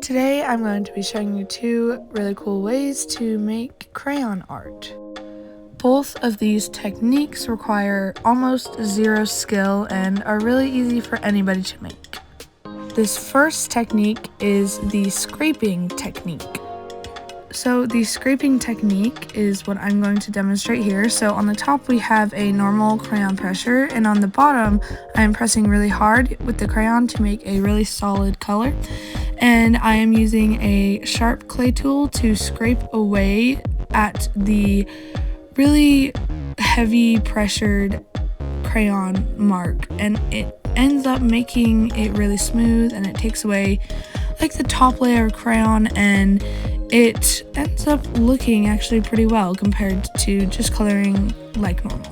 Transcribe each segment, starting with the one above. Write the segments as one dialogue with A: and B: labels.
A: Today I'm going to be showing you two really cool ways to make crayon art. Both of these techniques require almost zero skill and are really easy for anybody to make. This first technique is the scraping technique. So the scraping technique is what I'm going to demonstrate here. So on the top we have a normal crayon pressure, and on the bottom I'm pressing really hard with the crayon to make a really solid color. And I am using a sharp clay tool to scrape away at the really heavy pressured crayon mark, and it ends up making it really smooth, and it takes away like the top layer of crayon, and it ends up looking actually pretty well compared to just coloring like normal.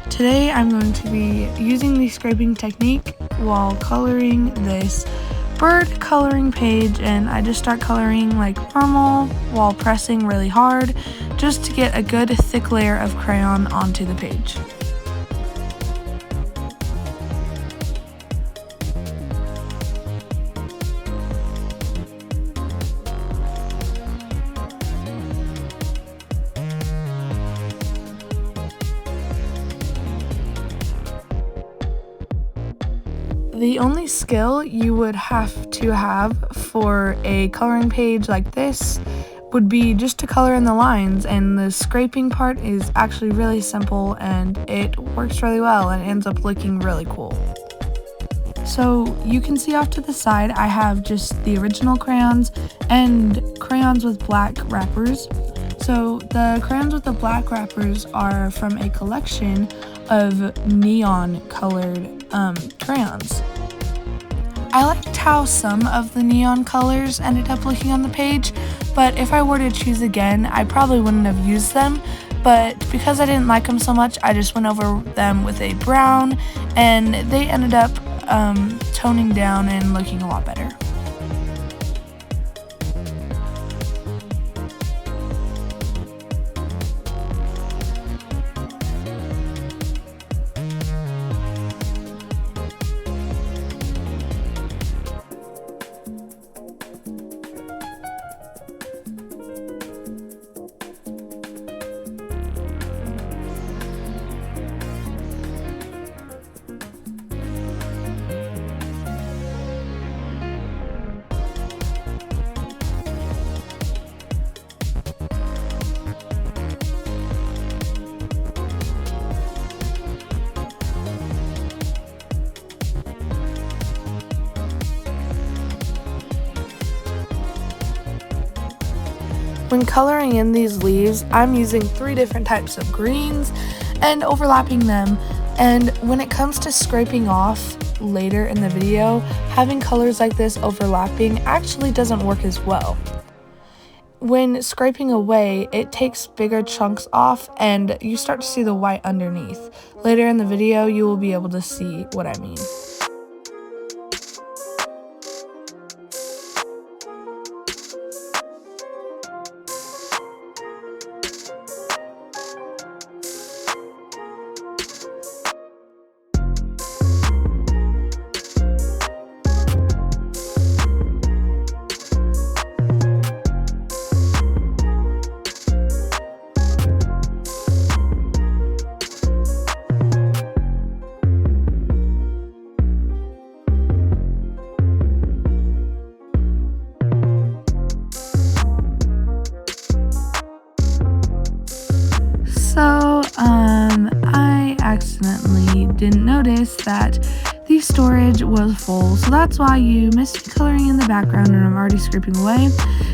A: Today I'm going to be using the scraping technique while coloring this bird coloring page, and I just start coloring like normal while pressing really hard just to get a good thick layer of crayon onto the page. The only skill you would have to have for a coloring page like this would be just to color in the lines, and the scraping part is actually really simple and it works really well and ends up looking really cool. So you can see off to the side I have just the original crayons and crayons with black wrappers. So the crayons with the black wrappers are from a collection of neon colored crayons. I liked how some of the neon colors ended up looking on the page, but if I were to choose again, I probably wouldn't have used them. But because I didn't like them so much, I just went over them with a brown, and they ended up toning down and looking a lot better. When coloring in these leaves, I'm using 3 different types of greens and overlapping them, and when it comes to scraping off later in the video, having colors like this overlapping actually doesn't work as well. When scraping away, it takes bigger chunks off and you start to see the white underneath. Later in the video, you will be able to see what I mean. So, I accidentally didn't notice that the storage was full, so that's why you missed me coloring in the background and I'm already scraping away.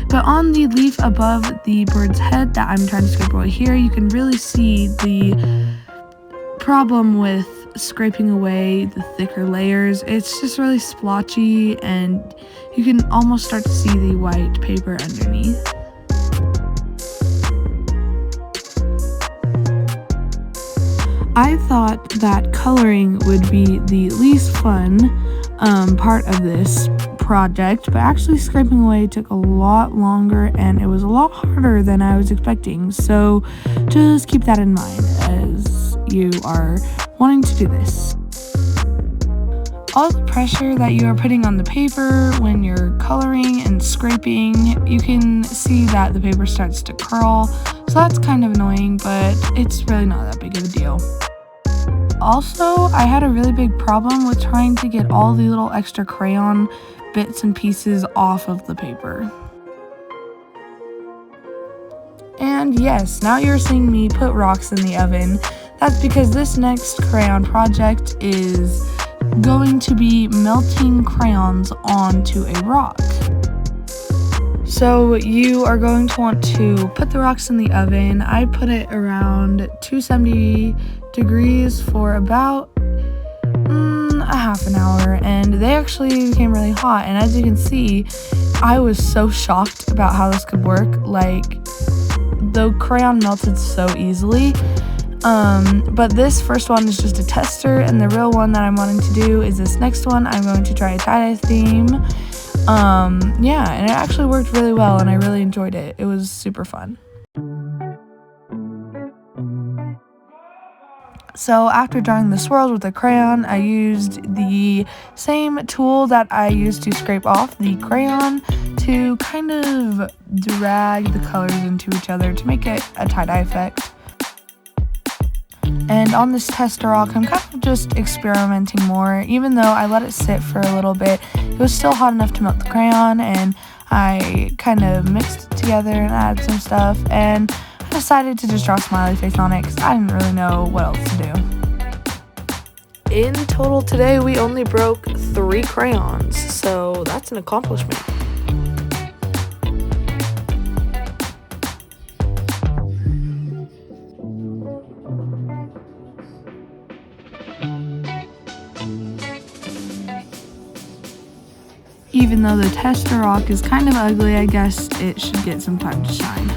A: But on the leaf above the bird's head that I'm trying to scrape away here, you can really see the problem with scraping away the thicker layers. It's just really splotchy and you can almost start to see the white paper underneath. I thought that coloring would be the least fun part of this project, but actually scraping away took a lot longer and it was a lot harder than I was expecting. So just keep that in mind as you are wanting to do this. all the pressure that you are putting on the paper when you're coloring and scraping, you can see that the paper starts to curl, so that's kind of annoying, but it's really not that big of a deal. Also, I had a really big problem with trying to get all the little extra crayon bits and pieces off of the paper. And yes, now you're seeing me put rocks in the oven. That's because this next crayon project is going to be melting crayons onto a rock. So you are going to want to put the rocks in the oven. I put it around 270 degrees for about a half an hour, and they actually became really hot. And as you can see, I was so shocked about how this could work. Like, the crayon melted so easily. But this first one is just a tester, and the real one that I'm wanting to do is this next one. I'm going to try a tie-dye theme. Yeah, and it actually worked really well, and I really enjoyed it. It was super fun. So after drawing the swirls with the crayon, I used the same tool that I used to scrape off the crayon to kind of drag the colors into each other to make it a tie-dye effect. And on this tester rock, I'm kind of just experimenting more. Even though I let it sit for a little bit, it was still hot enough to melt the crayon, and I kind of mixed it together and added some stuff, and I decided to just draw a smiley face on it because I didn't really know what else to do. In total today, we only broke 3 crayons, so that's an accomplishment. Even though the tester rock is kind of ugly, I guess it should get some time to shine.